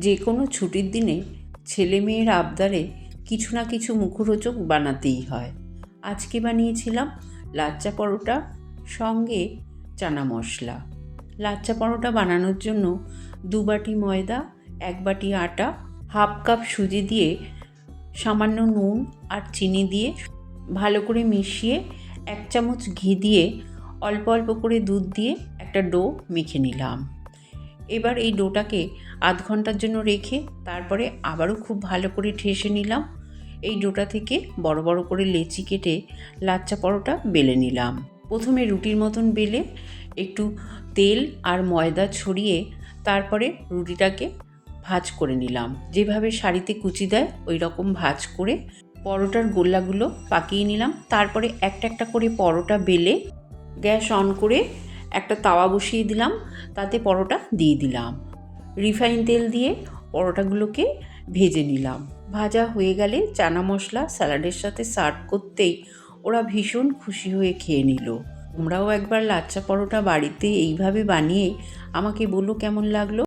যে কোনো ছুটির দিনে ছেলেমেয়ের আবদারে কিছু না কিছু মুখরোচক বানাতেই হয়। আজকে বানিয়েছিলাম লাচ্চা পরোটা সঙ্গে চানা মশলা। লাচ্চা পরোটা বানানোর জন্য 2 বাটি ময়দা, 1 বাটি আটা, হাফ কাপ সুজি দিয়ে সামান্য নুন আর চিনি দিয়ে ভালো করে মিশিয়ে 1 চামচ ঘি দিয়ে অল্প অল্প করে দুধ দিয়ে একটা ডো মেখে নিলাম। এবার এই ডোটাকে আধ ঘন্টার জন্য রেখে তারপরে আবারও খুব ভালো করে ঠেসে নিলাম। এই ডোটা থেকে বড় বড় করে লেচি কেটে লাচ্চা পরোটা বেলে নিলাম। প্রথমে রুটির মতন বেলে একটু তেল আর ময়দা ছড়িয়ে তারপরে রুটিটাকে ভাঁজ করে নিলাম। যেভাবে শাড়িতে কুচি দেয় ওই রকম ভাঁজ করে পরোটার গোল্লাগুলো পাকিয়ে নিলাম। তারপরে একটা একটা করে পরোটা বেলে গ্যাস অন করে একটা তাওয়া বসিয়ে দিলাম, তাতে পরোটা দিয়ে দিলাম। রিফাইন তেল দিয়ে পরোটাগুলোকে ভেজে নিলাম। ভাজা হয়ে গেলে চানা মশলা স্যালাডের সাথে সার্ভ করতেই ওরা ভীষণ খুশি হয়ে খেয়ে নিল। তোমরাও একবার লাচ্চা পরোটা বাড়িতে এইভাবে বানিয়ে আমাকে বলো কেমন লাগলো।